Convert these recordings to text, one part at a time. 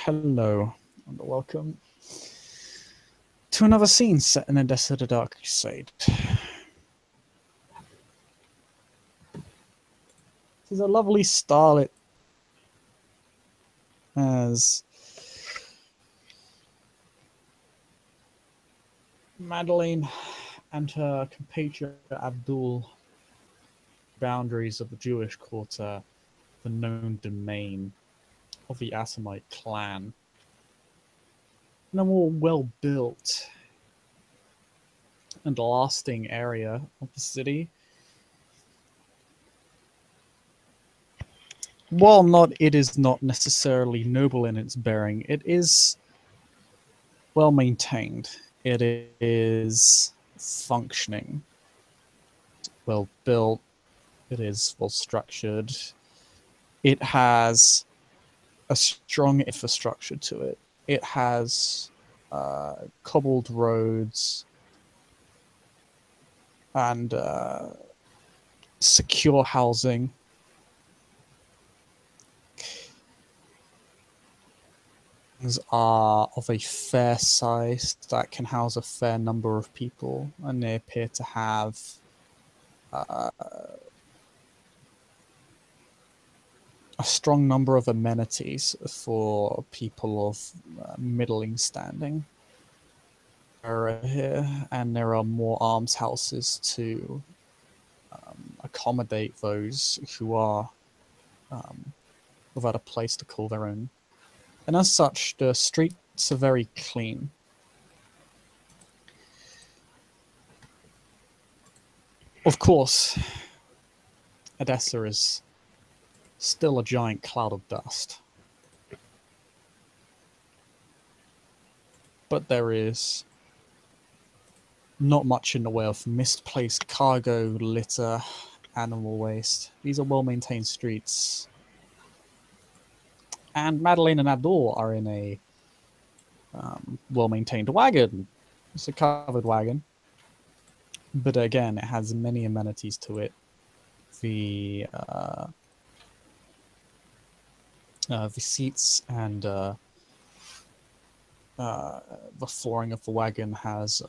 Hello, and welcome to another scene set in a desert of Dark Crusade. This is a lovely starlit as Madelain and her compatriot Abdul boundaries of the Jewish quarter, the known domain of the Assamite clan, in a more well-built and lasting area of the city. While it is not necessarily noble in its bearing, it is well maintained. It is functioning, well built. It is well structured. It has a strong infrastructure to it. It has cobbled roads and secure housing. Are of a fair size that can house a fair number of people, and they appear to have a strong number of amenities for people of middling standing here, and there are more almshouses to accommodate those who are without a place to call their own. And as such, the streets are very clean. Of course, Edessa is still a giant cloud of dust. But there is not much in the way of misplaced cargo, litter, animal waste. These are well-maintained streets. And Madelain and Abdul are in a well-maintained wagon. It's a covered wagon. But again, it has many amenities to it. The seats and the flooring of the wagon has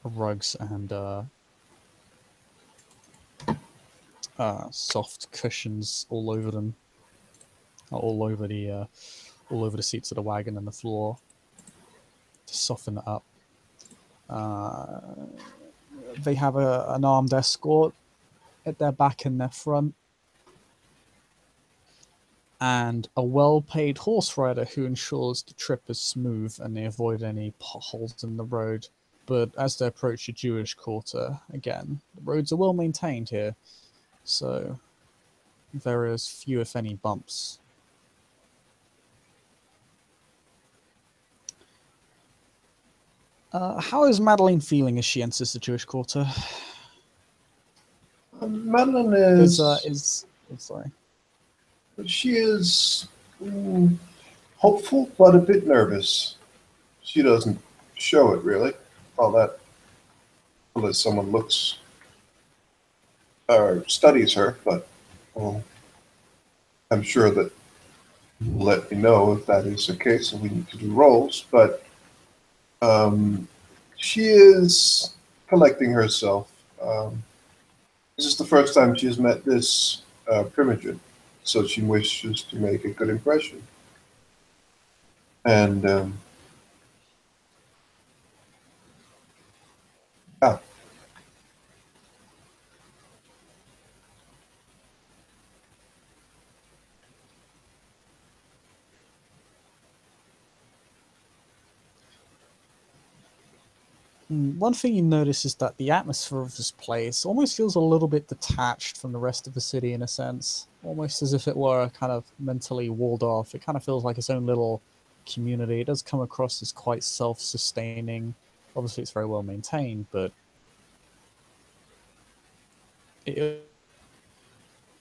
rugs and soft cushions all over them, all over the seats of the wagon and the floor to soften it up. They have an armed escort at their back and their front, and a well-paid horse rider who ensures the trip is smooth and they avoid any potholes in the road. But as they approach the Jewish quarter, again, the roads are well maintained here, so there is few, if any, bumps. How is Madelain feeling as she enters the Jewish quarter? Madelain is sorry. She is hopeful, but a bit nervous. She doesn't show it really all that unless someone looks or studies her, but I'm sure that you'll let me know if that is the case and we need to do rolls, but she is collecting herself. This is the first time she has met this Primogen, so she wishes to make a good impression. And yeah. One thing you notice is that the atmosphere of this place almost feels a little bit detached from the rest of the city in a sense, almost as if it were kind of mentally walled off. It kind of feels like its own little community. It does come across as quite self-sustaining. Obviously, it's very well maintained, but it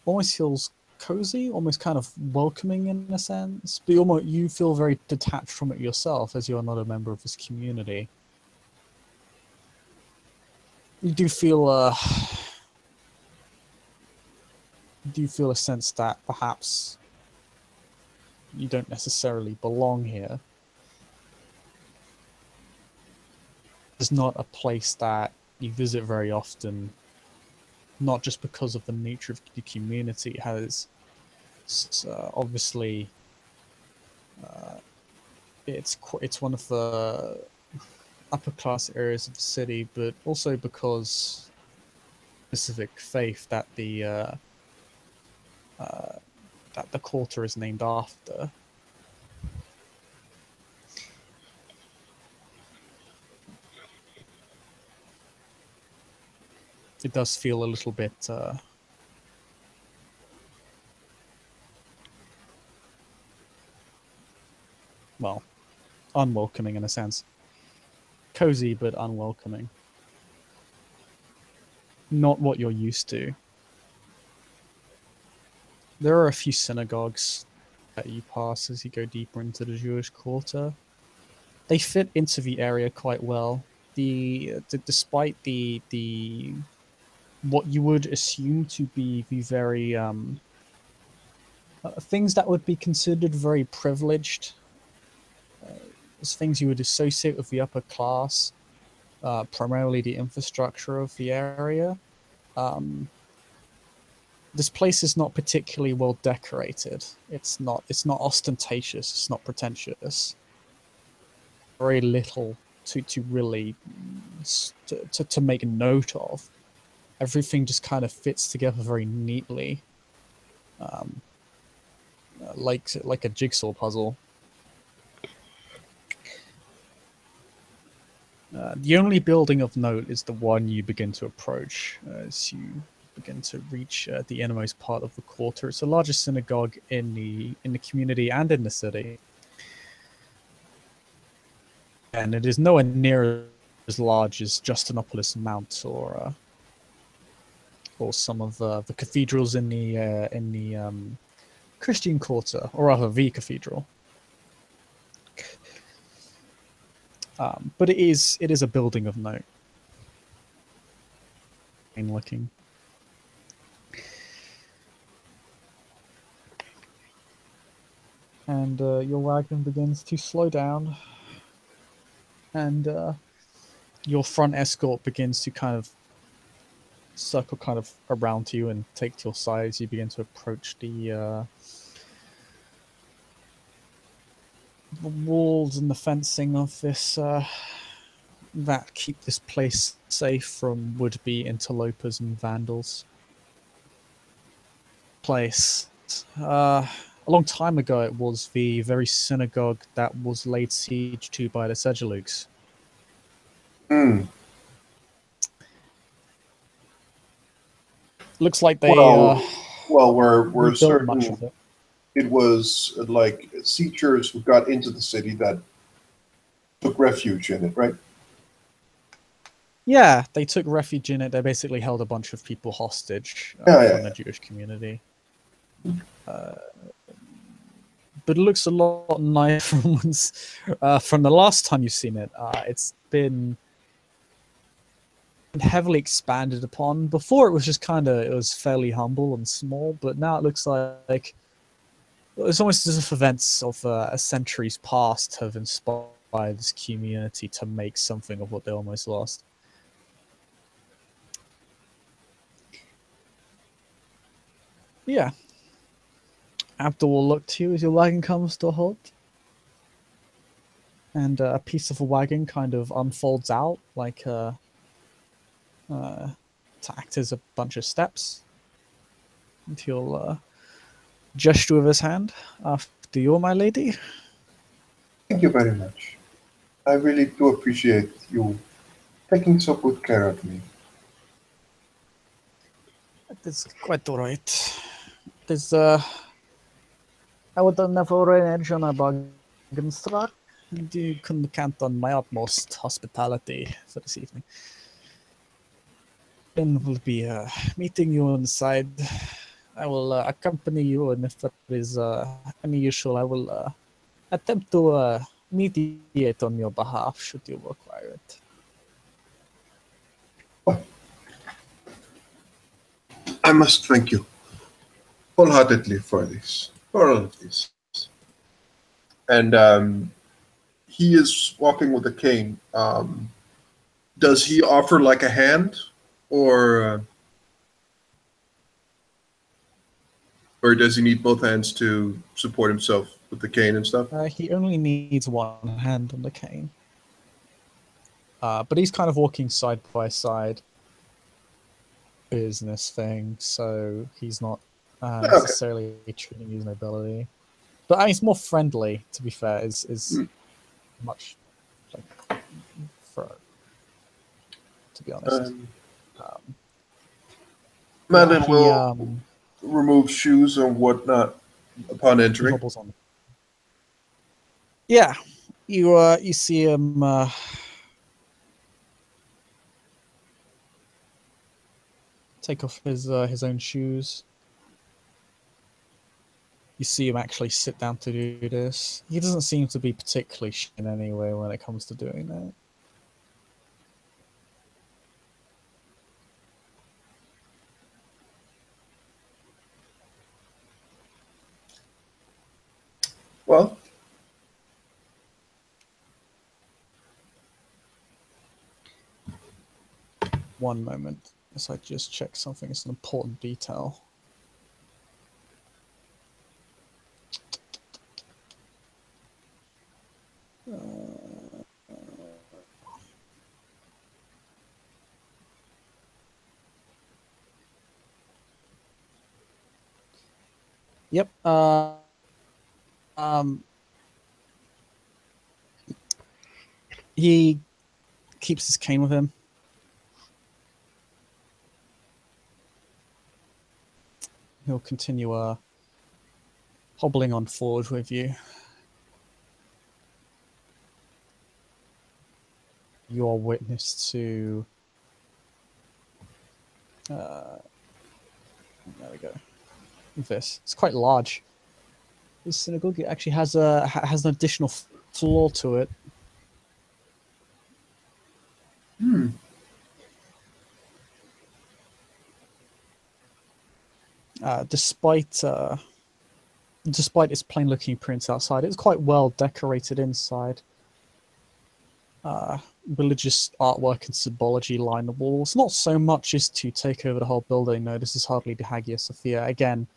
almost feels cozy, almost kind of welcoming in a sense. But you feel very detached from it yourself, as you are not a member of this community. You do feel a sense that perhaps you don't necessarily belong here. It's not a place that you visit very often, not just because of the nature of the community. It has obviously it's one of the upper class areas of the city, but also because specific faith that the quarter is named after. It does feel a little bit well, unwelcoming in a sense. Cozy, but unwelcoming. Not what you're used to. There are a few synagogues that you pass as you go deeper into the Jewish quarter. They fit into the area quite well. Despite the what you would assume to be the very things that would be considered very privileged, as things you would associate with the upper class, primarily the infrastructure of the area. This place is not particularly well decorated. It's not ostentatious. It's not pretentious. Very little to really to make note of. Everything just kind of fits together very neatly, like a jigsaw puzzle. The only building of note is the one you begin to approach as you begin to reach the innermost part of the quarter. It's the largest synagogue in the community and in the city, and it is nowhere near as large as Justinopolis Mount or some of the cathedrals in the Christian quarter, or rather the cathedral. But it is a building of note. Looking. And your wagon begins to slow down, and your front escort begins to kind of circle kind of around you and take to your side as you begin to approach the walls and the fencing of this that keep this place safe from would-be interlopers and vandals. Place. A long time ago, it was the very synagogue that was laid siege to by the Segeluks. Looks like they we're certain much of it. It was like siegers who got into the city that took refuge in it, right? Yeah, they took refuge in it. They basically held a bunch of people hostage from the Jewish community. But it looks a lot nicer from the last time you've seen it. It's been heavily expanded upon. Before it was just it was fairly humble and small, but now it looks like it's almost as if events of centuries past have inspired this community to make something of what they almost lost. Yeah. Abdul will look to you as your wagon comes to a halt. And a piece of a wagon kind of unfolds out to act as a bunch of steps. And he'll gesture with his hand. After you, my lady. Thank you very much. I really do appreciate you taking so good care of me. It's quite alright. I would never arrange on a bargain struck, and you can count on my utmost hospitality for this evening. Then we'll be meeting you inside. I will accompany you, and if there is any issue, I will attempt to mediate on your behalf should you require it. I must thank you wholeheartedly for all of this. and he is walking with a cane. Does he offer like a hand, or or does he need both hands to support himself with the cane and stuff? He only needs one hand on the cane. But he's kind of walking side by side business thing, so he's not Okay. necessarily treating his nobility. But I mean, it's more friendly, to be fair, is much like for, to be honest. Um, yeah, Madelain will remove shoes and whatnot upon he entering. hobbles on. Yeah, you see him take off his own shoes. You see him actually sit down to do this. He doesn't seem to be particularly shy in any way when it comes to doing that. Well, One moment, as I just check something. It's an important detail. Yep. Um, he keeps his cane with him. He'll continue hobbling on forward with you. You are witness to. There we go. This it's quite large. This synagogue actually has an additional floor to it. Despite its plain looking appearance outside, it's quite well decorated inside. Religious artwork and symbology line the walls. Not so much as to take over the whole building. No, this is hardly the Hagia Sophia. Again,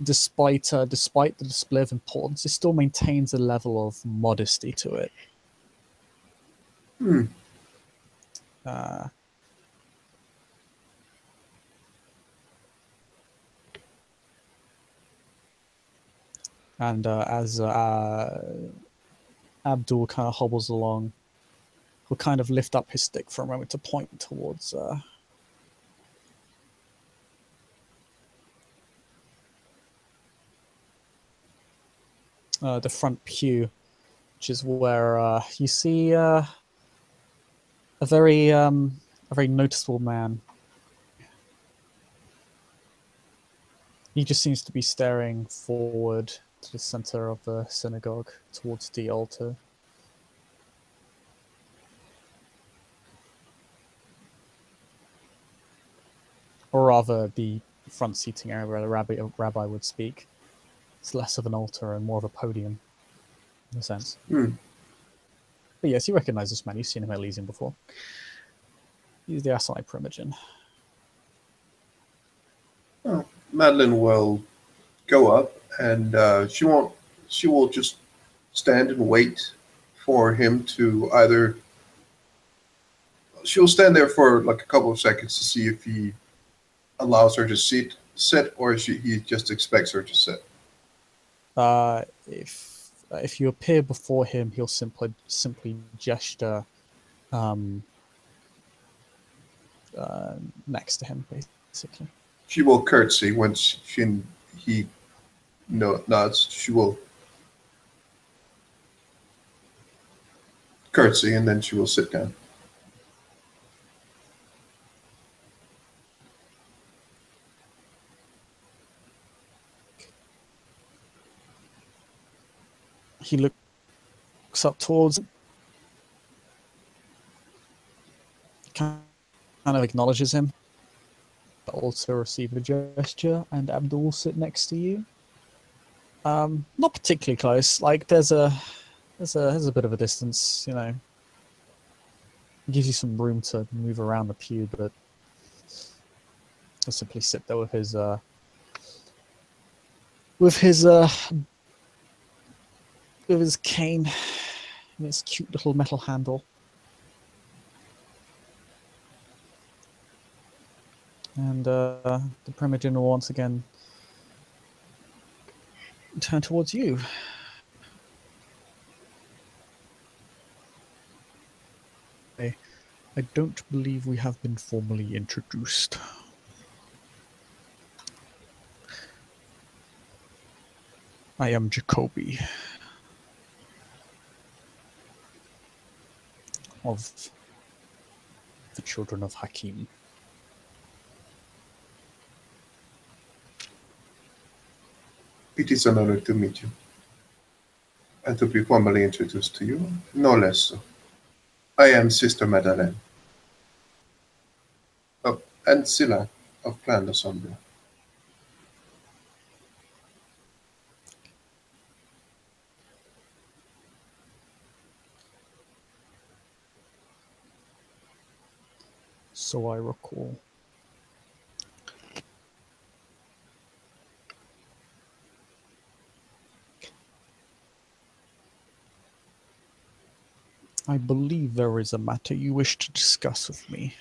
despite the display of importance, it still maintains a level of modesty to it. And as Abdul kind of hobbles along, he'll kind of lift up his stick for a moment to point towards the front pew, which is where you see a very noticeable man. He just seems to be staring forward to the center of the synagogue, towards the altar. Or rather, the front seating area where the rabbi would speak. It's less of an altar and more of a podium, in a sense. But yes, you recognize this man. You've seen him at Elysium before. He's the Assamite Primogen. Well, Madelain will go up, and she will just stand and wait for him to either. She'll stand there for like a couple of seconds to see if he allows her to sit, or he just expects her to sit. If you appear before him, he'll simply gesture next to him, basically. She will curtsy once he nods. She will curtsy, and then she will sit down. He looks up towards, kind of acknowledges him, but also receive a gesture, and Abdul will sit next to you. Not particularly close. Like there's a bit of a distance, you know. It gives you some room to move around the pew, but he'll simply sit there with his with his cane and its cute little metal handle. And the Primogen will once again turn towards you. I don't believe we have been formally introduced. I am Jacoby of the Children of Hakim. It is an honor to meet you and to be formally introduced to you, no less so. I am Sister Madelain and Scylla of Clan Assombra. So I recall. I believe there is a matter you wish to discuss with me.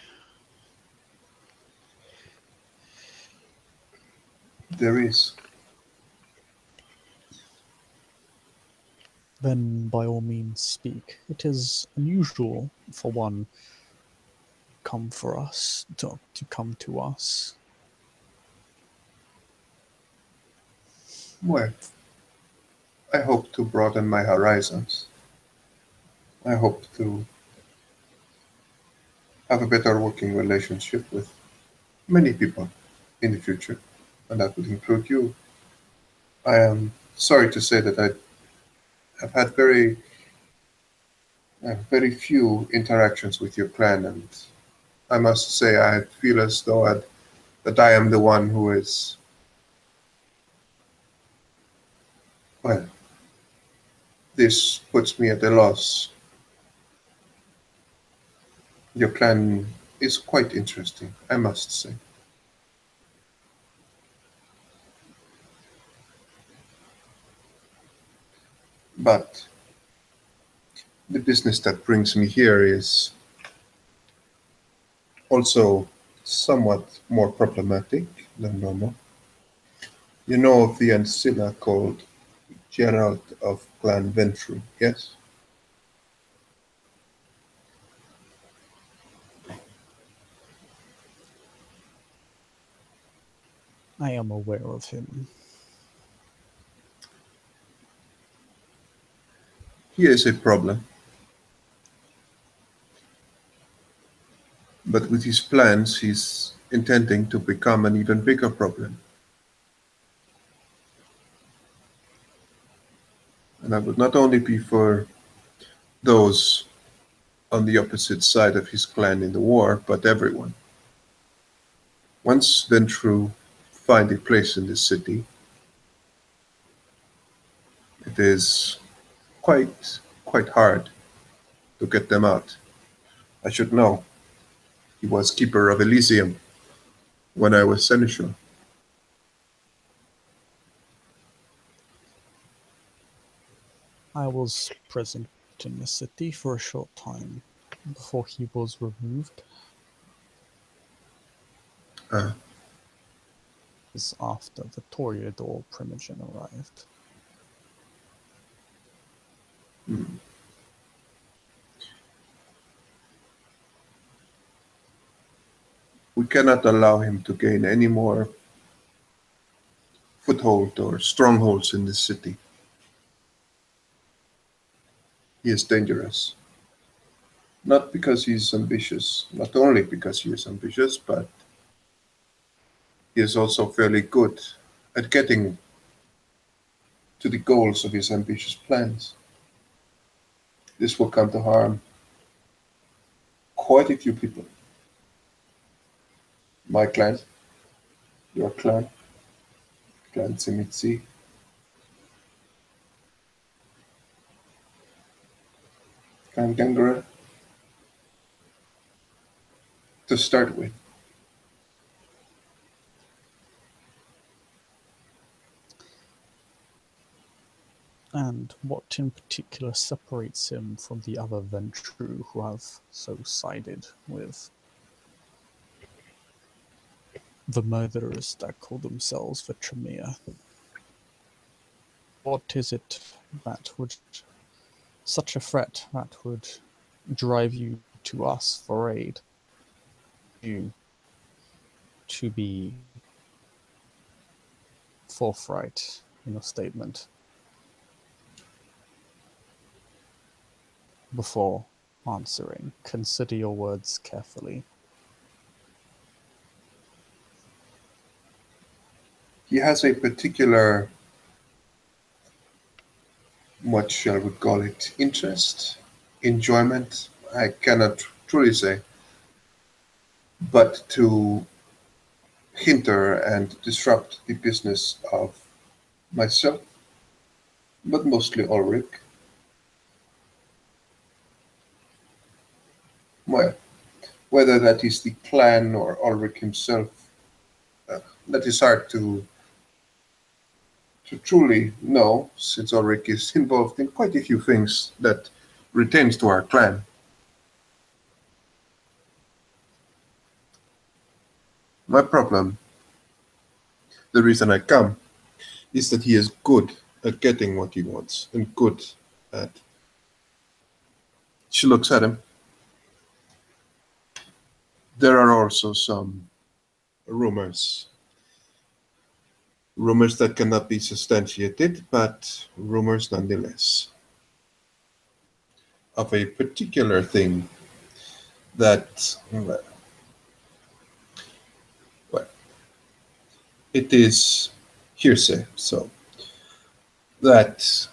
There is. Then by all means speak. It is unusual for one come for us to come to us. Well, I hope to broaden my horizons. I hope to have a better working relationship with many people in the future, and that would include you. I am sorry to say that I have had very few interactions with your clan, and I must say I feel as though that I am the one who is, well, this puts me at a loss. Your clan is quite interesting, I must say. But the business that brings me here is also somewhat more problematic than normal. You know of the ancilla called Gerald of Clan Ventru, yes? I am aware of him. He is a problem, but with his plans, he's intending to become an even bigger problem. And that would not only be for those on the opposite side of his clan in the war, but everyone. Once Ventru find a place in this city, it is quite hard to get them out. I should know. He was keeper of Elysium when I was seneschal. I was present in the city for a short time before he was removed. Uh, Is after the Toreador Primogen arrived. hmm. We cannot allow him to gain any more foothold or strongholds in this city. He is dangerous. Not because he is ambitious, not only because he is ambitious, but he is also fairly good at getting to the goals of his ambitious plans. This will come to harm quite a few people. My clan, your clan, Clan Simitsi, and Gangara to start with. And what in particular separates him from the other Ventru who have so sided with the murderers that call themselves the Tremere? What is it that would, such a threat that would drive you to us for aid? You to be forthright in your statement before answering. Consider your words carefully. He has a particular, what shall we call it, interest, enjoyment, I cannot truly say, but to hinder and disrupt the business of myself, but mostly Ulrich. Well, whether that is the clan or Ulrich himself, that is hard to truly know, since Ulrich is involved in quite a few things that pertains to our clan. My problem, the reason I come, is that he is good at getting what he wants and good at. She looks at him. There are also some rumors. Rumors that cannot be substantiated, but rumors nonetheless. Of a particular thing that, well, it is hearsay, so that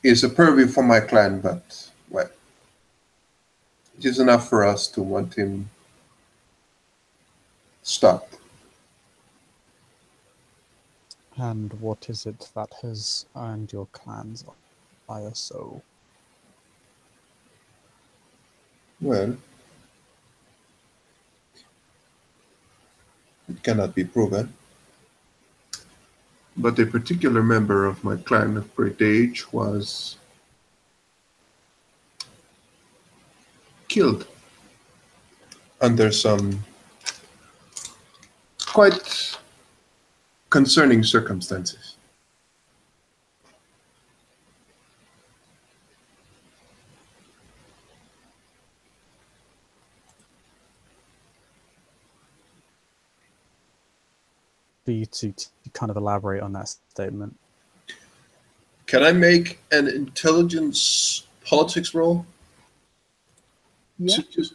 is a purview for my clan, but, well, it is enough for us to want him stopped. And what is it that has earned your clan's ire so? Well, it cannot be proven, but a particular member of my clan of great age was killed under some quite concerning circumstances. For you to kind of elaborate on that statement. Can I make an intelligence politics roll? Yeah. To just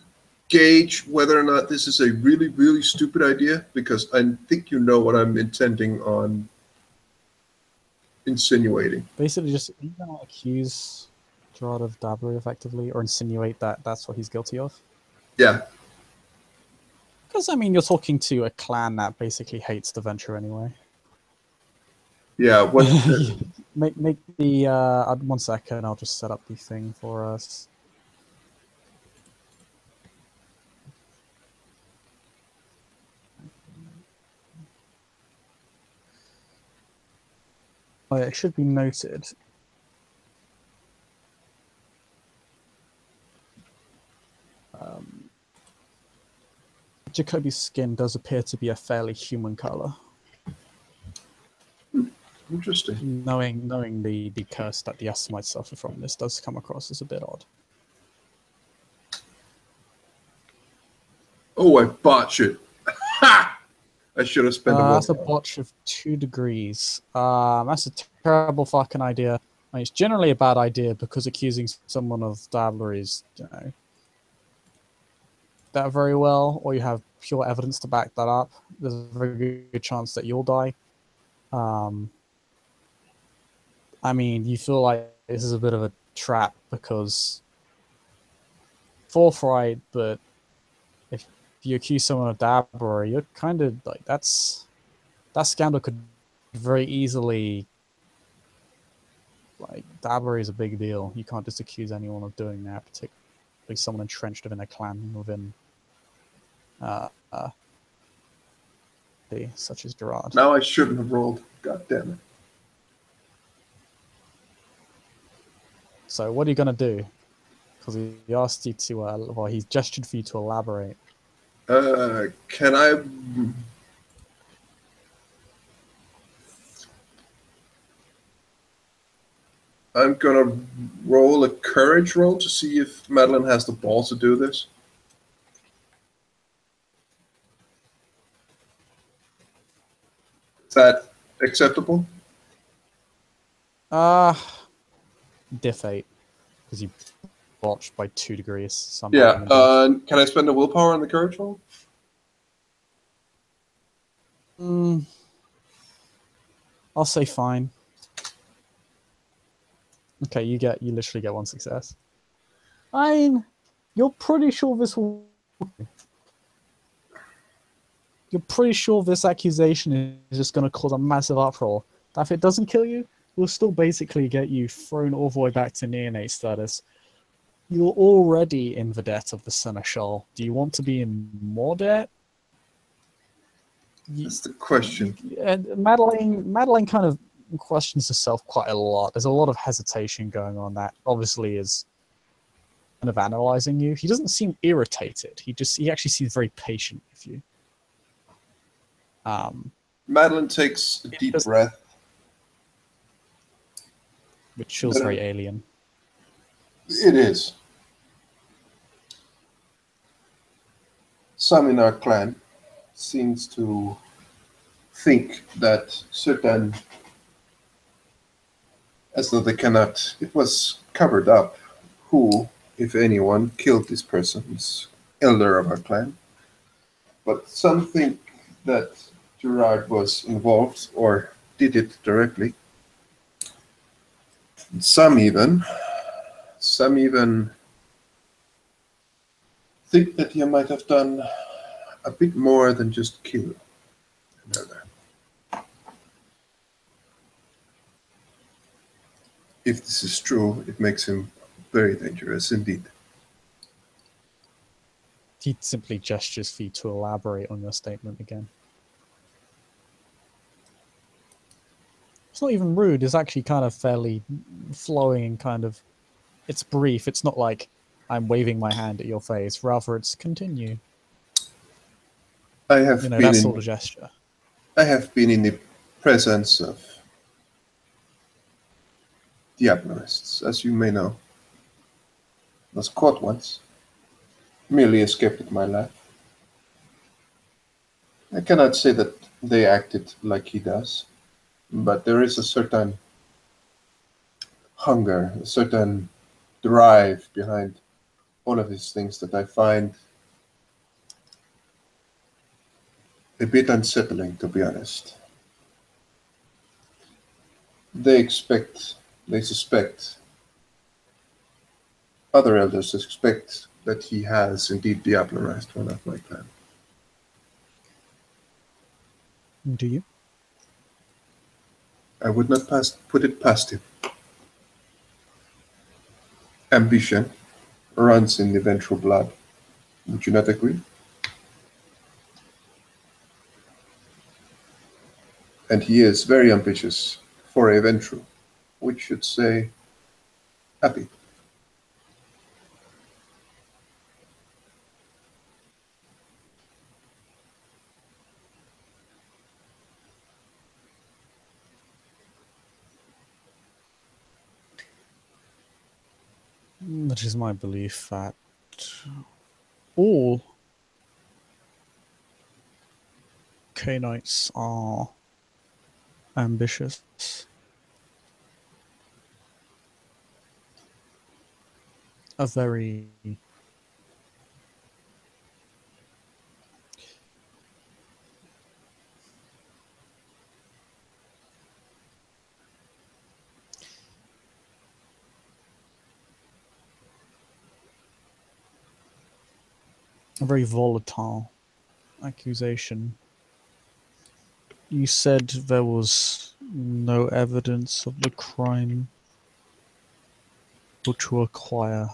gauge whether or not this is a really, really stupid idea, because I think you know what I'm intending on insinuating. Basically, just you gonna accuse Gerard of dabblery effectively, or insinuate that that's what he's guilty of. Yeah. Because I mean, you're talking to a clan that basically hates the venture anyway. Yeah. What? Make the 1 second. I'll just set up the thing for us. Oh, it should be noted. Jacoby's skin does appear to be a fairly human color. Interesting. Knowing the curse that the Assamites suffer from, this does come across as a bit odd. Oh, I botched it. Ha! I should have spent a That's a moment. botch of 2 degrees. That's a terrible fucking idea. I mean, it's generally a bad idea because accusing someone of dabblery is, you know, that very well, or you have pure evidence to back that up. There's a very good chance that you'll die. I mean, you feel like this is a bit of a trap because forthright, but if you accuse someone of dabblery, you're kind of like that scandal could very easily Like, dabbery is a big deal. You can't just accuse anyone of doing that, particularly someone entrenched within a clan within uh, uh, such as Gerard. Now I shouldn't have rolled. God damn it. So what are you gonna do? Because he asked you to, well, he gestured for you to elaborate. Can I? I'm gonna roll a courage roll to see if Madelain has the balls to do this. Is that acceptable? Diff 8, because you botched by 2 degrees somehow. Yeah. Can I spend a willpower on the courage roll? I'll say fine. Okay, you literally get 1 success. I mean, you're pretty sure this will. You're pretty sure this accusation is just going to cause a massive uproar. That if it doesn't kill you, we'll still basically get you thrown all the way back to neonate status. You're already in the debt of the Seneschal. Do you want to be in more debt? That's the question. And Madelain kind of questions herself quite a lot. There's a lot of hesitation going on that obviously is kind of analyzing you. He doesn't seem irritated. He actually seems very patient with you. Madelain takes a deep breath. Which feels very alien. It is. Some in our clan seems to think that certain, as though they cannot, it was covered up who, if anyone, killed this person, this elder of our clan. But some think that Gerard was involved or did it directly. And some even think that he might have done a bit more than just kill another. If this is true, it makes him very dangerous indeed. He simply gestures for you to elaborate on your statement again. It's not even rude. It's actually kind of fairly flowing and kind of... It's brief. It's not like I'm waving my hand at your face. Rather, it's continue. I have been that sort of gesture. I have been in the presence of Diablerists, as you may know. Was caught once. Merely escaped with my life. I cannot say that they acted like he does, but there is a certain hunger, a certain drive behind all of these things that I find a bit unsettling, to be honest. They suspect, other elders suspect that he has indeed diablerized one of my clan. Do you? I would not put it past him. Ambition runs in the ventral blood. Would you not agree? And he is very ambitious for a ventral, which should say happy. It is my belief that all Canaanites are ambitious. A very volatile accusation. You said there was no evidence of the crime Or to acquire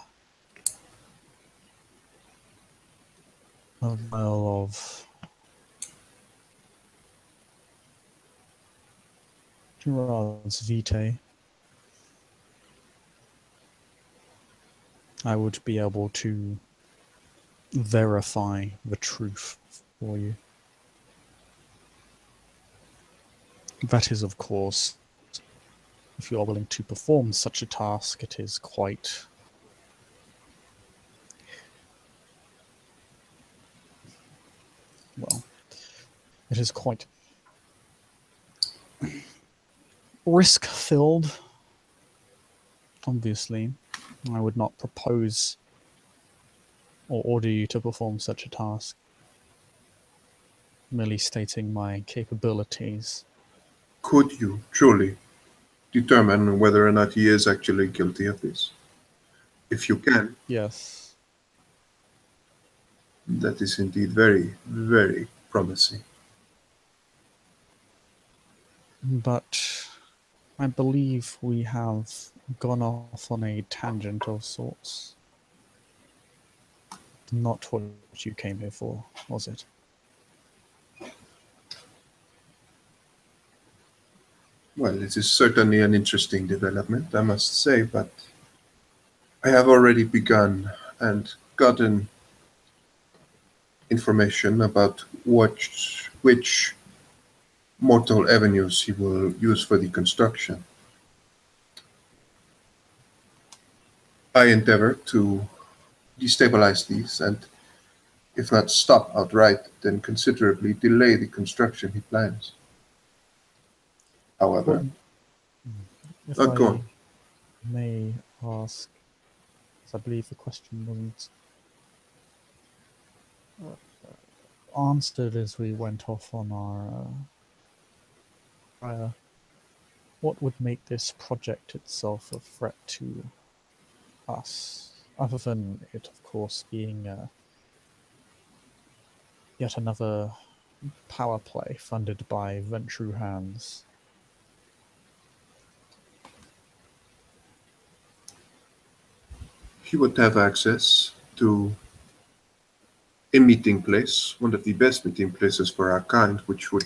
a vial of Gerard's Vitae, I would be able to verify the truth for you. That is, of course, if you are willing to perform such a task, it is quite... well, it is quite risk-filled. Obviously, I would not propose or order you to perform such a task. Merely stating my capabilities. Could you truly determine whether or not he is actually guilty of this? If you can, Yes. that is indeed very, very promising. But I believe we have gone off on a tangent of sorts. Not what you came here for, was it? Well, it is certainly an interesting development, I must say, but I have already begun and gotten information about which mortal avenues he will use for the construction. I endeavor to destabilize these and, if not stop outright, then considerably delay the construction he plans. However, If go I on. may ask, because I believe the question wasn't answered as we went off on our prior. What would make this project itself a threat to us, other than it, of course, being yet another power play funded by Ventrue hands? He would have access to a meeting place, one of the best meeting places for our kind, which would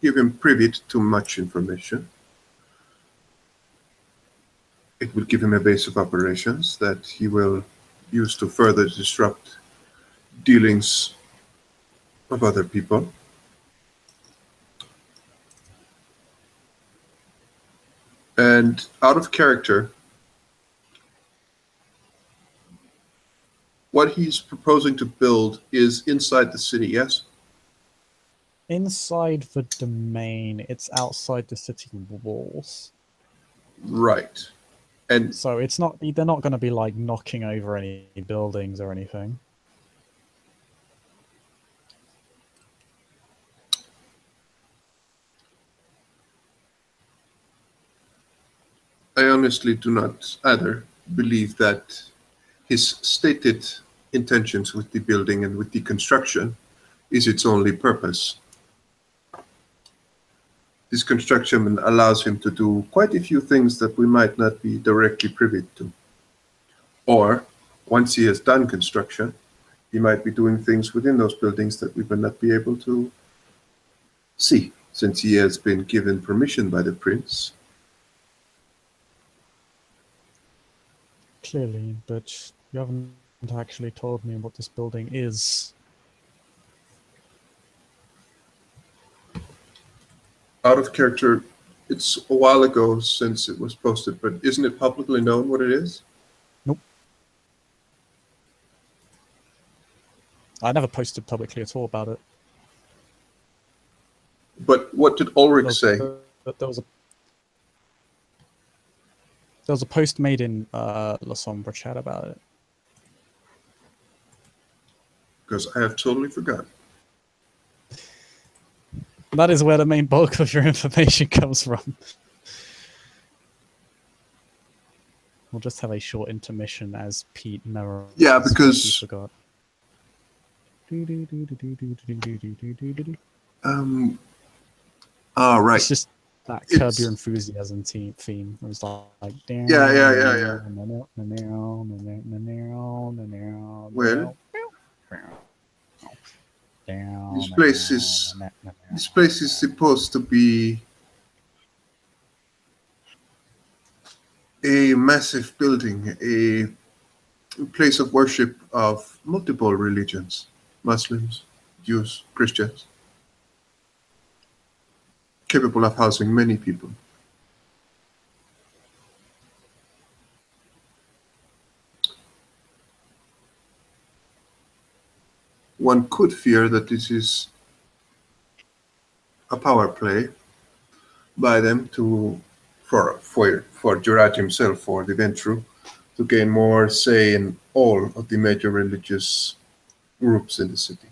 give him privy to much information. It will give him a base of operations that he will use to further disrupt dealings of other people. And out of character, what he's proposing to build is inside the city, yes? Inside the domain, it's outside the city walls. Right. And so it's not, they're not going to be like knocking over any buildings or anything. I honestly do not either believe that his stated intentions with the building and with the construction is its only purpose. This construction allows him to do quite a few things that we might not be directly privy to. Or, once he has done construction, he might be doing things within those buildings that we will not be able to see, since he has been given permission by the prince. Clearly, but you haven't actually told me what this building is. Out of character, it's a while ago since it was posted, but isn't it publicly known what it is? Nope. I never posted publicly at all about it. But what did Ulrich say? There was a post made in La Sombra chat about it. Because I have totally forgotten. That is where the main bulk of your information comes from. We'll just have a short intermission as Pete narrates. Yeah, because... He forgot. Right. It's just That Curb Your It's Enthusiasm theme. It was like yeah. Well, this place is this place is supposed to be a massive building, a place of worship of multiple religions, Muslims, Jews, Christians, capable of housing many people. One could fear that this is a power play by them to for Juraj himself, for the Ventru, to gain more say in all of the major religious groups in the city.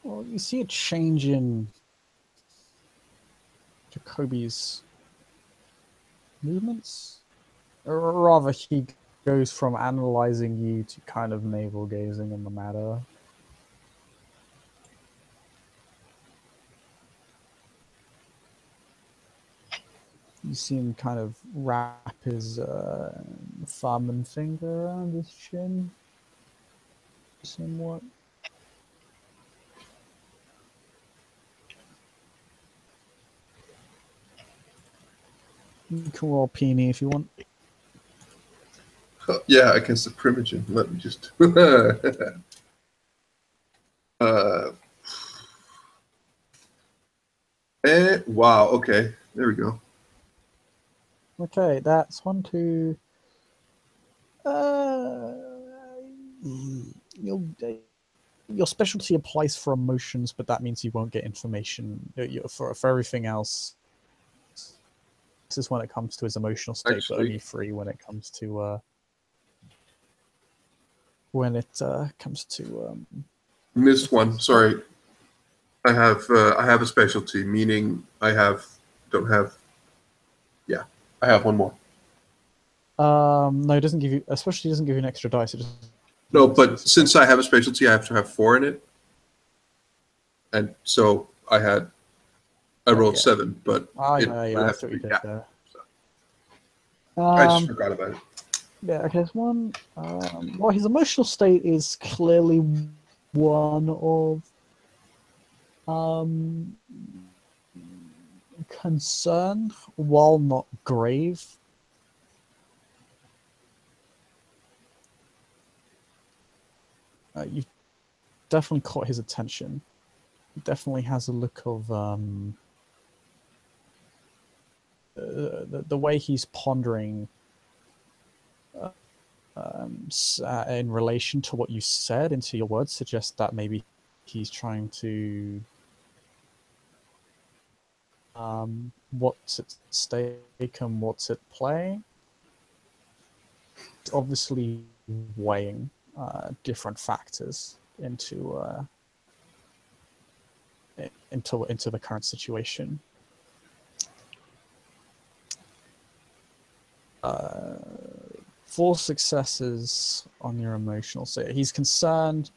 Well, you see a change in Jacoby's movements, or rather, he goes from analyzing you to kind of navel gazing on the matter. You see him kind of wrap his thumb and finger around his chin, somewhat. You can roll Peony if you want. Yeah, against the Primogen. Let me just. uh, wow. Okay, there we go. Okay, that's 1, 2. You'll, your specialty applies for emotions, but that means you won't get information for everything else. This is when it comes to his emotional state, but only 3 when it comes to Missed one. Sorry. I have a specialty, meaning I don't have. Yeah, I have one more. No, it doesn't give you. Especially doesn't give you an extra dice. It just No, but since I have a specialty, I have to have 4 in it, and so I rolled 7, but yeah, that's what you did there. I just forgot about it. Yeah, okay, there's one. Well, his emotional state is clearly one of concern, while not grave. You've definitely caught his attention. He definitely has a look of the way he's pondering in relation to what you said into your words suggests that maybe he's trying to what's at stake and what's at play. It's obviously weighing different factors into the current situation. 4 successes on your emotional state. He's concerned.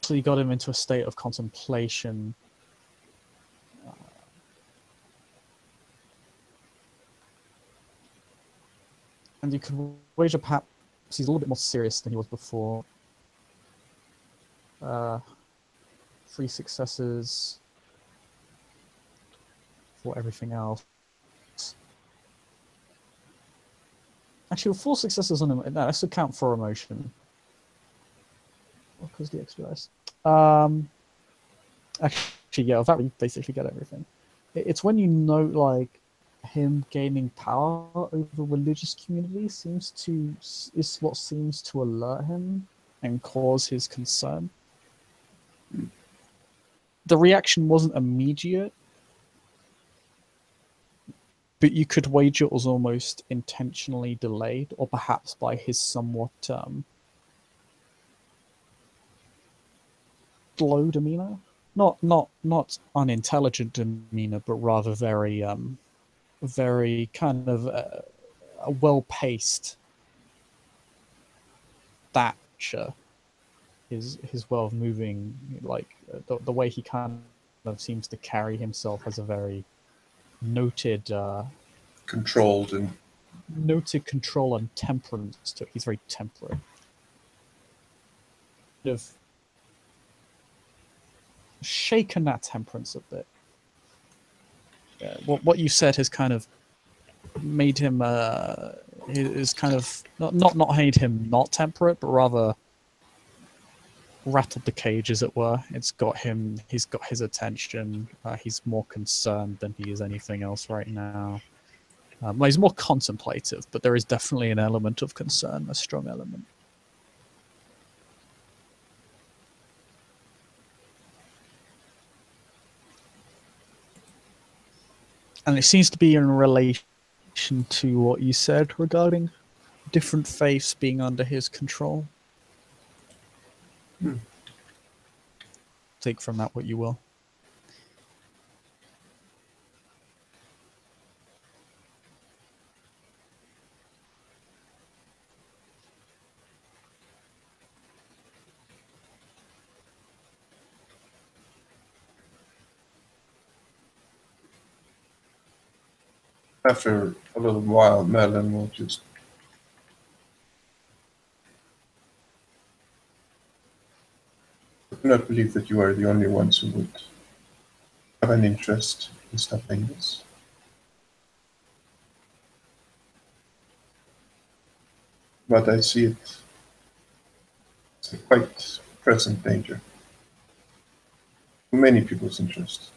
So you got him into a state of contemplation. And you could wager perhaps he's a little bit more serious than he was before. 3 successes for everything else. Actually, 4 successes on him. No, that's account for emotion. Because the extra dice. Actually, yeah, that we basically get everything. It's when you know, like, him gaining power over religious communities is what seems to alert him and cause his concern. The reaction wasn't immediate, but you could wager it was almost intentionally delayed, or perhaps by his somewhat slow demeanor. Not unintelligent demeanor, but rather very very kind of a well-paced stature. His way of moving, like the way he kind of seems to carry himself, has a very noted Controlled and noted control and temperance to it. He's very temperate. Of shaken that temperance a bit. What you said has kind of made him is kind of not made him not temperate, but rather rattled the cage, as it were. He's got his attention. He's more concerned than he is anything else right now. Well, he's more contemplative, but there is definitely an element of concern, a strong element. And it seems to be in relation to what you said regarding different faiths being under his control. Take from that what you will. after a little while, Madelain will just I do not believe that you are the only ones who would have an interest in stopping this. But I see it as a quite present danger to many people's interest.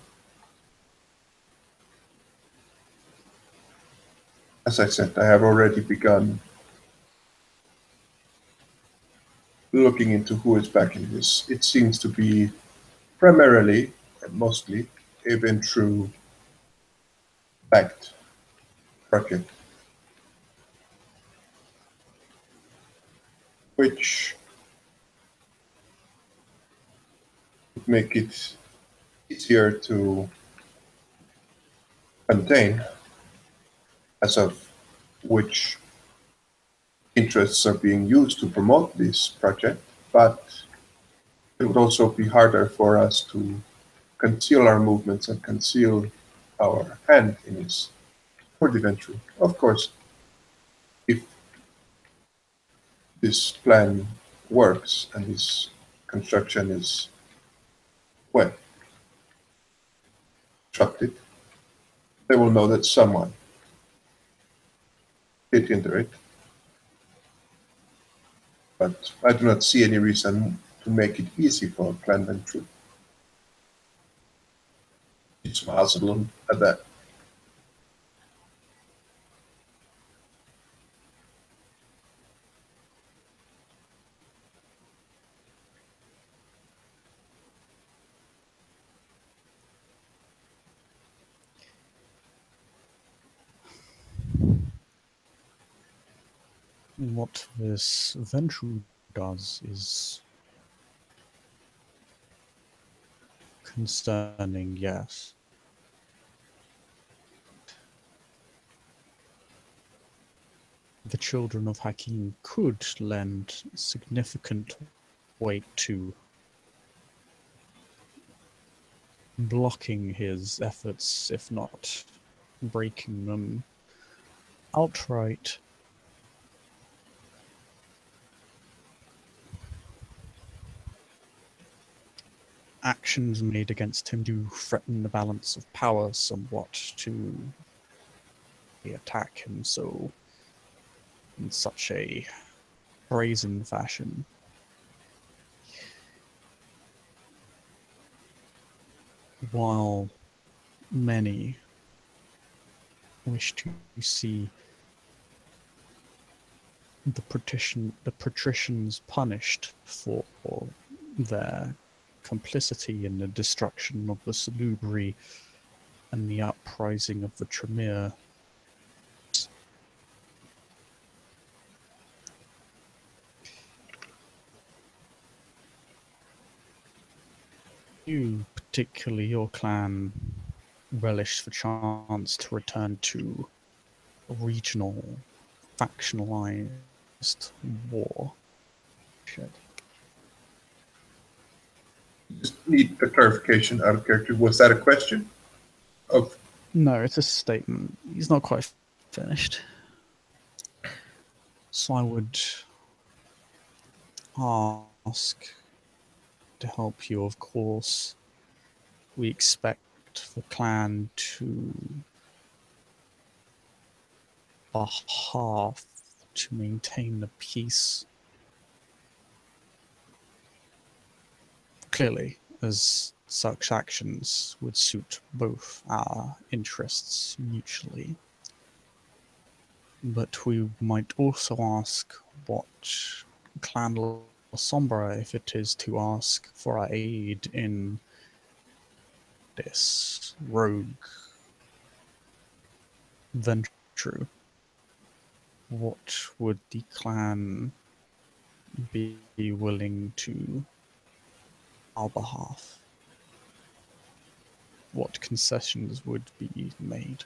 As I said, I have already begun looking into who is backing this. It seems to be primarily and mostly a Ventrue backed project, which would make it easier to contain as of which interests are being used to promote this project, but it would also be harder for us to conceal our movements and conceal our hand in this for the Ventrue. Of course, if this plan works and this construction is, well, constructed, they will know that someone did enter it. But I do not see any reason to make it easy for Clan Ventrue. He smiles a little at that. What this Ventrue does is concerning, yes. The children of Hakim could lend significant weight to blocking his efforts, if not breaking them outright. Actions made against him do threaten the balance of power somewhat to attack him so in such a brazen fashion. While many wish to see the patricians punished for their complicity in the destruction of the Salubri and the uprising of the Tremere. You, particularly your clan, relish the chance to return to regional factionalized war. Shit. Just need a clarification out of character. Was that a question? Of No, it's a statement. He's not quite finished. So I would ask to help you, of course. We expect the clan to behalf to maintain the peace. Clearly, as such actions would suit both our interests mutually. But we might also ask what Clan Sombra, if it is to ask for our aid in this rogue venture, what would the clan be willing to our behalf? What concessions would be made?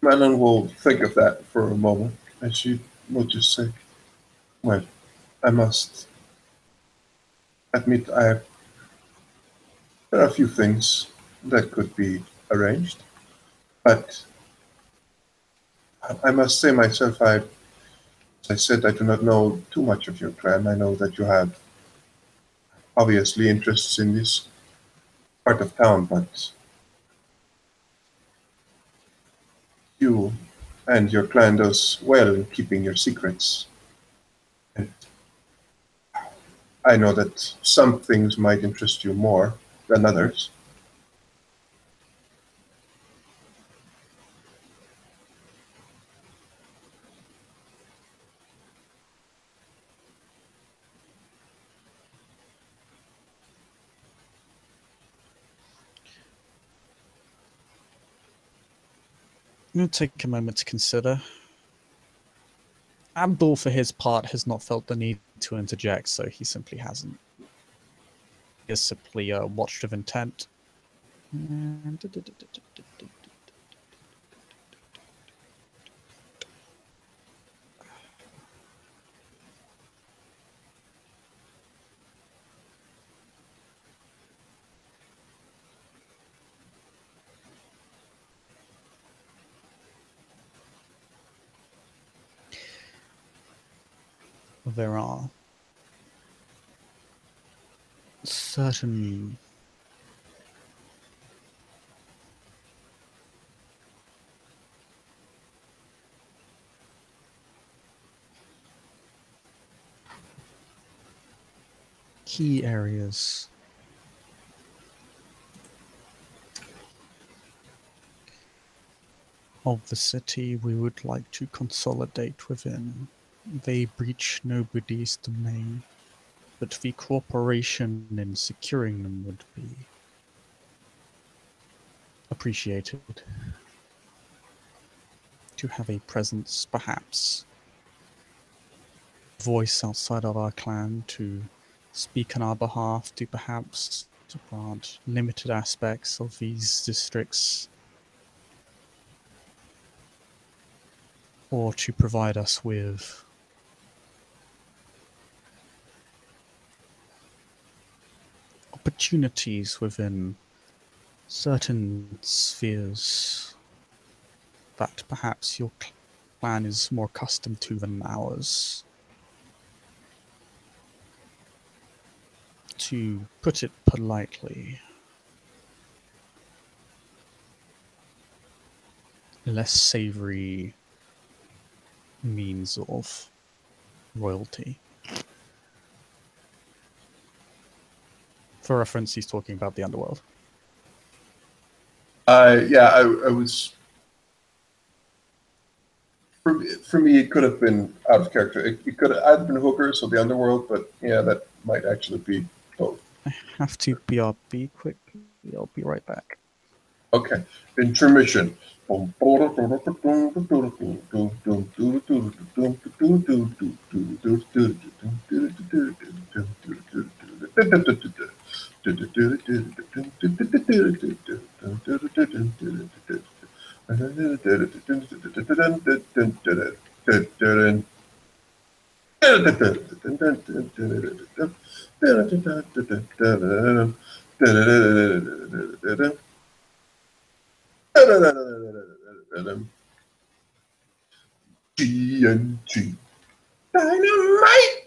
Madelain will think of that for a moment, and she will just say, "Well, I must admit there are a few things that could be arranged, but I must say myself, as I said, I do not know too much of your clan. I know that you have obviously interests in this part of town, but you and your clan does well in keeping your secrets. And I know that some things might interest you more than others. I'm going to take a moment to consider. Abdul, for his part, has not felt the need to interject, so he simply hasn't. He is simply watched with intent. There are certain key areas of the city we would like to consolidate within. They breach nobody's domain, but the cooperation in securing them would be appreciated. To have a presence, perhaps, voice outside of our clan to speak on our behalf, to perhaps to grant limited aspects of these districts, or to provide us with opportunities within certain spheres that perhaps your clan is more accustomed to than ours. To put it politely, less savory means of royalty. For reference, he's talking about the underworld. Yeah, I was. For me, it could have been out of character. It could have either been hookers or the underworld, but yeah, that might actually be both. I have to BRB quickly. I'll be right back. Okay, intermission. TNT Dynamite.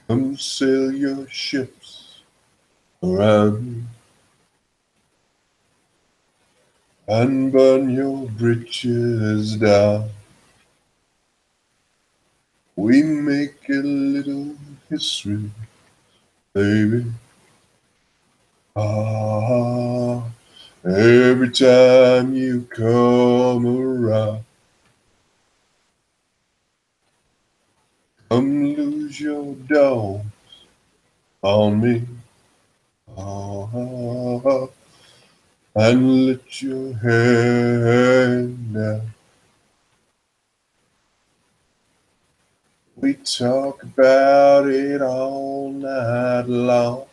Come sail your ships around and burn your bridges down. We make a little history, baby. Ah, every time you come around, come lose your dough on me. Ah, and let your hand down. We talk about it all night long.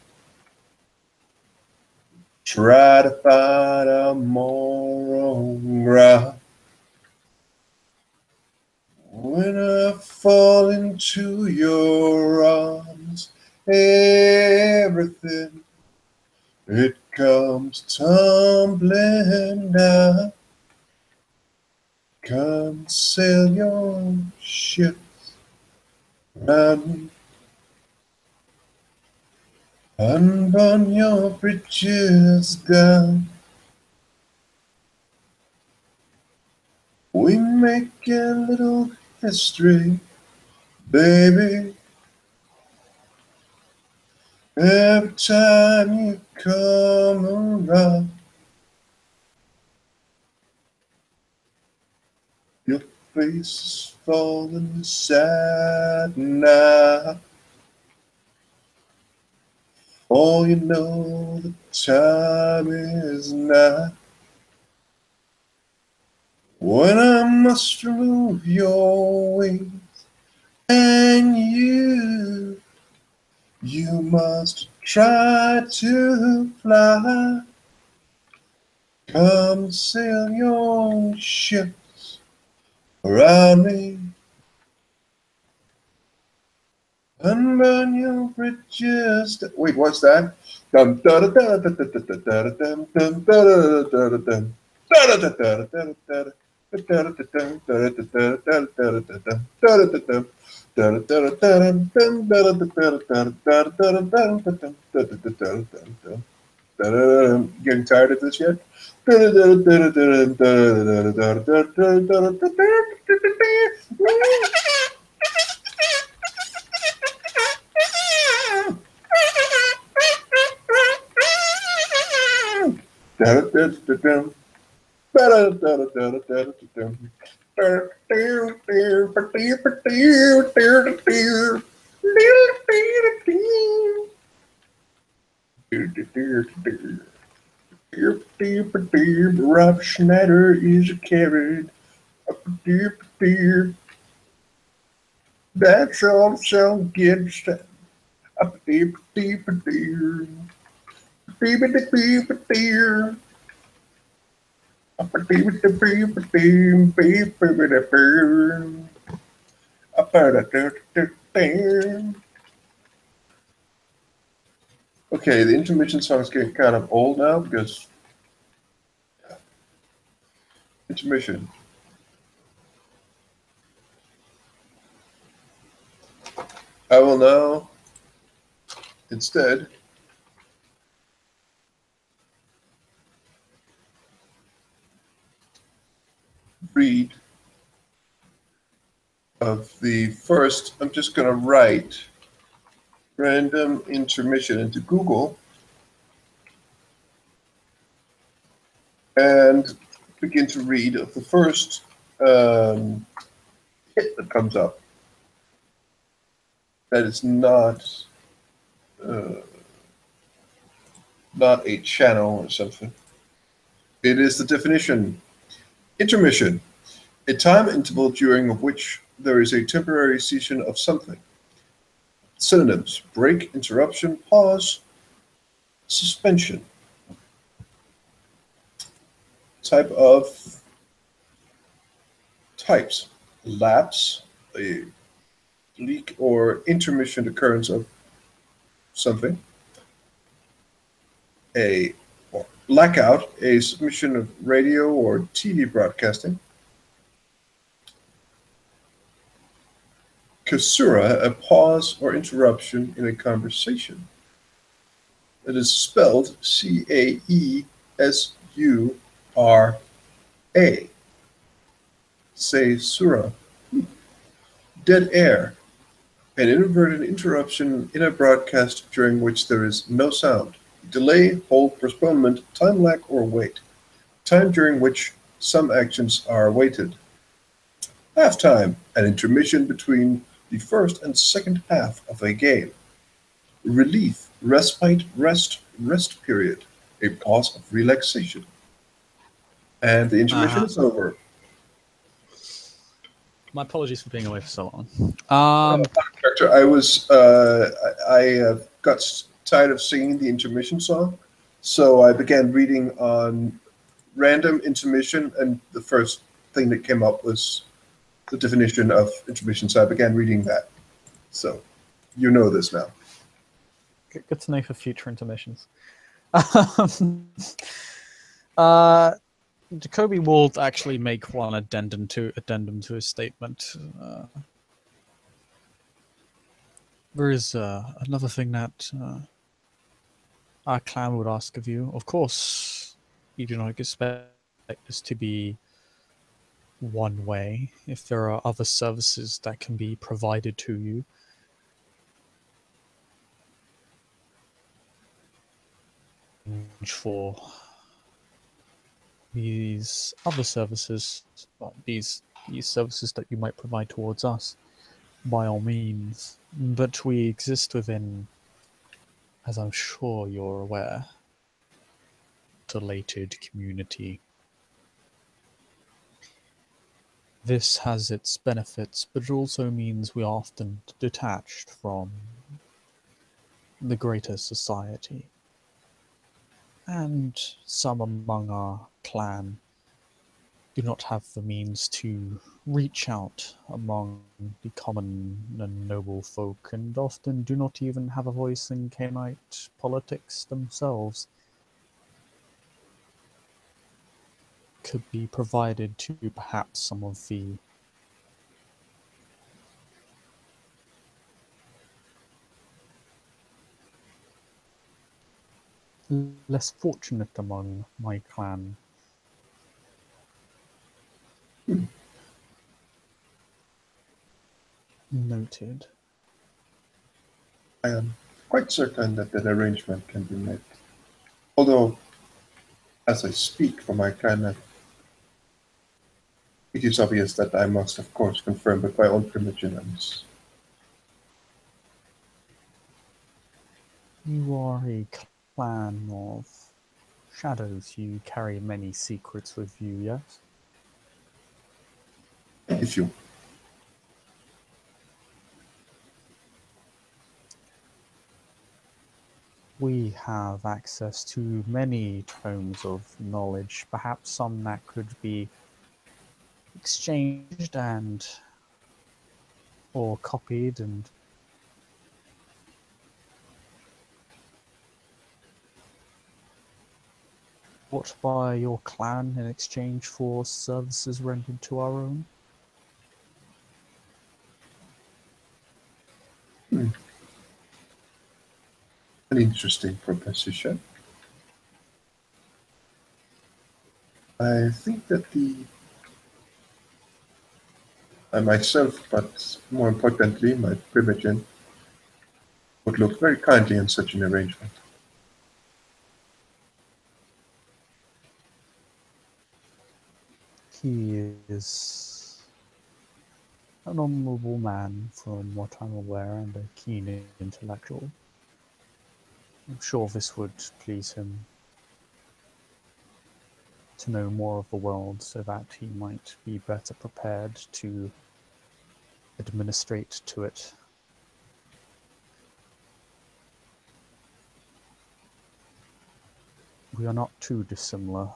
Try to find a moral ground. When I fall into your arms, everything it comes tumbling down. Come sail your ship round me and burn your bridges down. We make a little history, baby. Every time you come around, your face is falling sad now. Oh, you know the time is now when I must remove your wings, and you must try to fly. Come sail your ships around me and burn your bridges. Wait, what's that? Dum da da da da da da da da dum dum da da da da dum da da da da da da da. Getting tired of this yet? Rob Schneider is a carrot. That's all sound good stuff. Okay, the intermission songs get kind of old now because intermission. I will now instead read of the first. I'm just going to write random intermission into Google and begin to read of the first hit that comes up. That is not a channel or something. It is the definition. Intermission, a time interval during which there is a temporary cessation of something. Synonyms: break, interruption, pause, suspension. Types: lapse, a leak or intermittent occurrence of something. A blackout, a submission of radio or TV broadcasting. Caesura, a pause or interruption in a conversation. It is spelled Caesura. Caesura. Dead air, an inadvertent interruption in a broadcast during which there is no sound. Delay, hold, postponement, time lag, or wait. Time during which some actions are awaited. Halftime, an intermission between the first and second half of a game. Relief, respite, rest period, a pause of relaxation. And the intermission is over. My apologies for being away for so long. I got tired of singing the intermission song, so I began reading on random intermission, and the first thing that came up was the definition of intermission, so I began reading that. So, you know this now. Good to know for future intermissions. Jacoby will actually make one addendum to his statement. There is another thing that our clan would ask of you. Of course, you do not expect this to be one way. If there are other services that can be provided to you, for these other services, these services that you might provide towards us, by all means. But we exist within, as I'm sure you're aware, isolated community. This has its benefits, but it also means we are often detached from the greater society. And some among our clan do not have the means to reach out among the common and noble folk, and often do not even have a voice in Canite politics themselves. Could be provided to perhaps some of the less fortunate among my clan. Noted. I am quite certain that that arrangement can be made. Although as I speak for my clan, it is obvious that I must, of course, confirm with my own Primogen on this. You are a clan of shadows. You carry many secrets with you, yes? If you We have access to many tomes of knowledge, perhaps some that could be exchanged and or copied and bought by your clan in exchange for services rendered to our own. an interesting proposition. I think that I myself, but more importantly, my Primogen, would look very kindly on such an arrangement. He is an honorable man from what I'm aware and a keen intellectual. I'm sure this would please him to know more of the world so that he might be better prepared to administrate to it. We are not too dissimilar.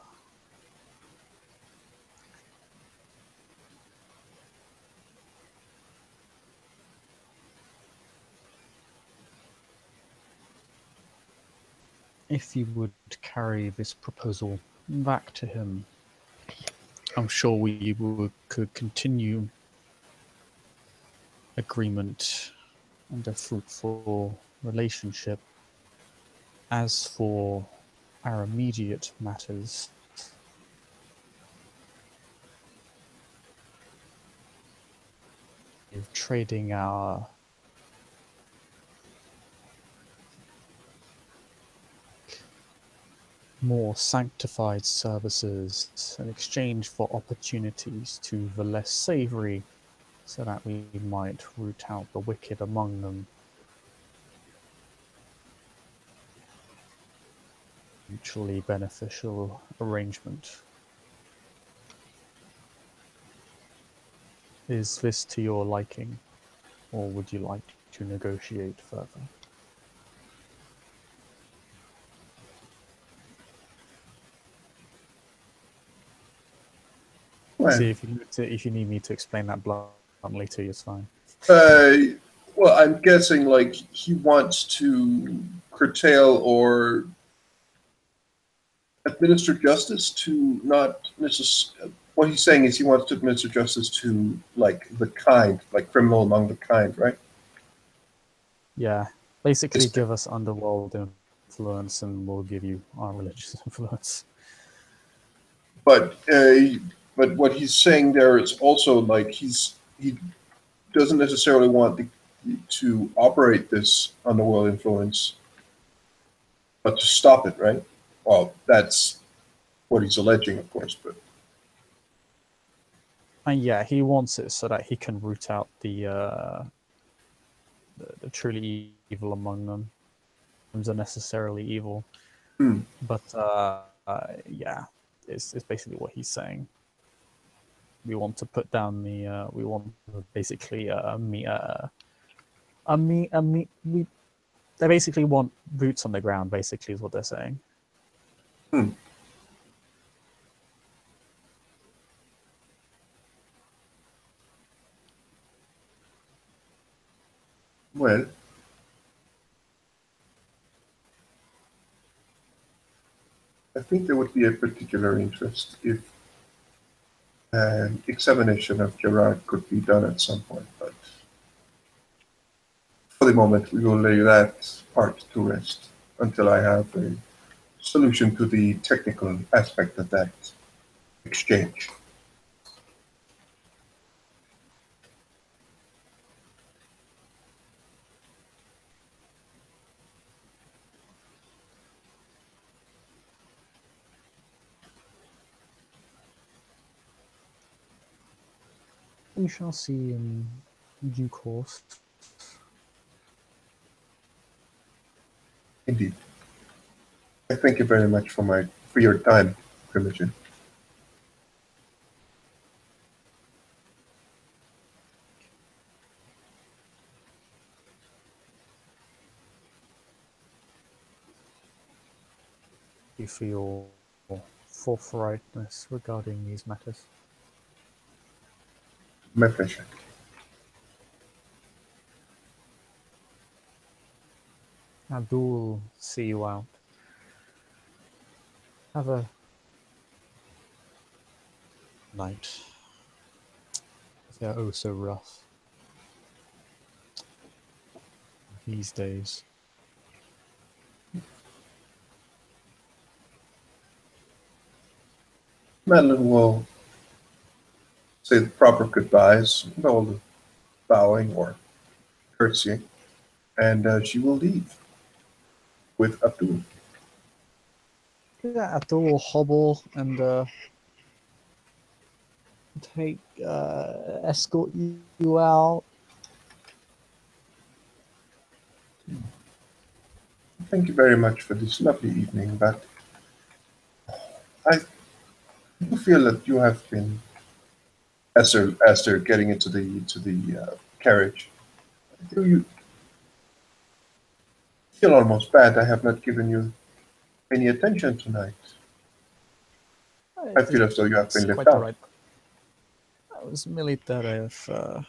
If you would carry this proposal back to him, I'm sure could continue agreement and a fruitful relationship. As for our immediate matters, of trading our more sanctified services in exchange for opportunities to the less savory, so that we might root out the wicked among them. Mutually beneficial arrangement. Is this to your liking, or would you like to negotiate further? Well, See, if you need me to explain that bluntly to you, it's fine. uh, well, I'm guessing like he wants to curtail or administer justice to not necessarily. What he's saying is he wants to administer justice to like the kind, like criminal among the kind, right? Yeah, basically This, give us underworld influence and we'll give you our religious influence. but but what he's saying there is also like he doesn't necessarily want to operate this underworld influence, but to stop it, right? Well, that's what he's alleging, of course, but And yeah, he wants it so that he can root out the truly evil among them. Are necessarily evil, hmm, but yeah, it's basically what he's saying. We want to put down the we want basically we they basically want boots on the ground. Basically, is what they're saying. hmm. Well, I think there would be a particular interest if an examination of Gerard could be done at some point, but for the moment we will lay that part to rest until I have a solution to the technical aspect of that exchange. We shall see in due course. Indeed. I thank you very much for your time, Primogen. You for your forthrightness regarding these matters. My pleasure. Abdul, see you out. Have a night. They're oh so rough these days. Madeleine will say the proper goodbyes, with all the bowing or curtsying, and she will leave with Abdul. Yeah, Abdul will hobble and escort you out. Thank you very much for this lovely evening, but I do feel that you have been, as they're getting into the carriage, do you feel almost bad I have not given you any attention tonight? I feel as though you have been left out. Right. I was merely that if there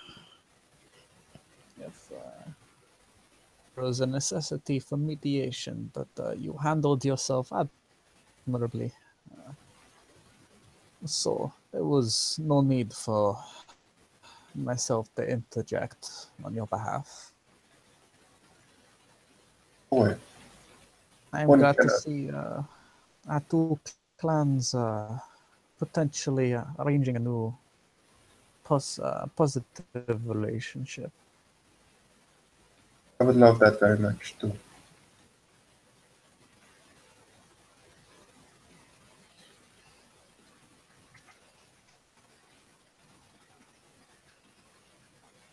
was a necessity for mediation, but you handled yourself admirably. So there was no need for myself to interject on your behalf. Boy, I'm one glad to cannot. see our two clans potentially arranging a new positive relationship. I would love that very much too.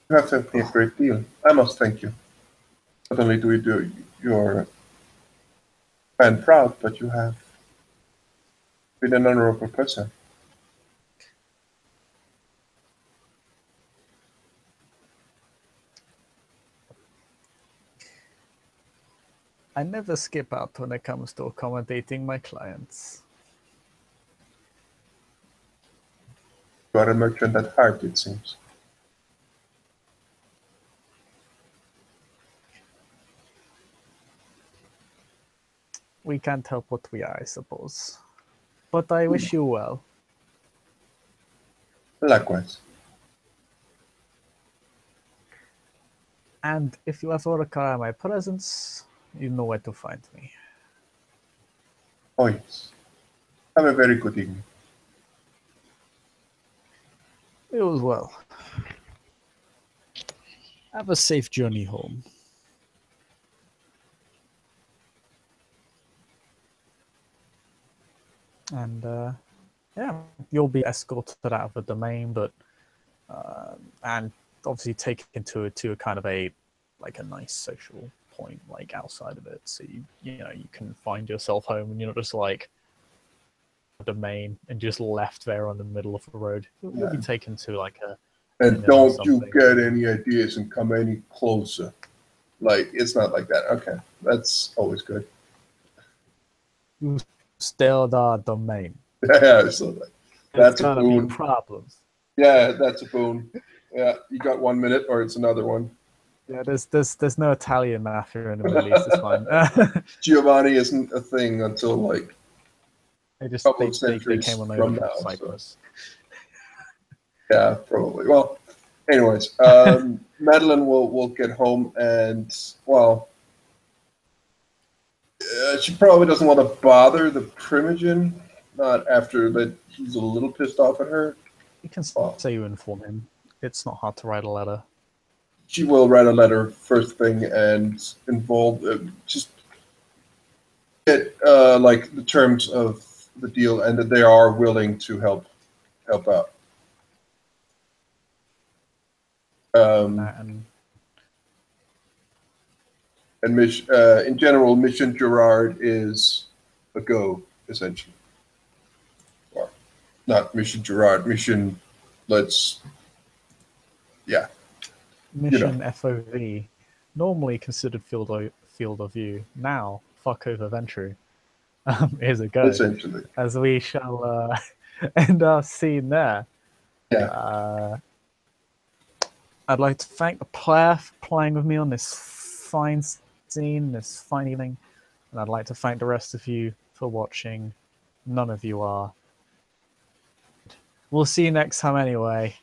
You have helped me a great deal. I must thank you. Not only do we do your clan proud, but you have been an honorable person. I never skip out when it comes to accommodating my clients. You are a merchant at heart, it seems. We can't help what we are, I suppose. But I wish you well. Likewise. And if you ever require my presence, you know where to find me. Oh yes. Have a very good evening. You as well. Have a safe journey home. And yeah, you'll be escorted out of the domain, but and obviously taken to a kind of a nice social point like outside of it, so you know you can find yourself home and you're not just like domain and just left there on the middle of the road. You'll be taken to like a And don't you get any ideas and come any closer. Like, it's not like that. Okay, that's always good. You still the domain. Yeah, so that's a boon. Be problems. Yeah, that's a boon. Yeah, you got 1 minute, or it's another one. Yeah, there's no Italian mafia in the Middle East. It's fine. Giovanni isn't a thing until like they just couple they, of they, they centuries came on over from from now. Cyprus. So. Yeah, probably. Well, anyways, Madeleine will get home and, well, she probably doesn't want to bother the Primogen, not after that he's a little pissed off at her. You can say you inform him. It's not hard to write a letter. She will write a letter first thing and involve, just get like the terms of the deal and that they are willing to help out. And And in general, Mission Gerard is a go, essentially. Or not Mission Gerard, Mission, let's, yeah, you know, Mission FOV, normally considered field of view, now fuck over Ventru. Is a go, essentially. as we shall end our scene there. Yeah. I'd like to thank the player for playing with me on this fine scene, this fine evening, and I'd like to thank the rest of you for watching. None of you are. We'll see you next time anyway.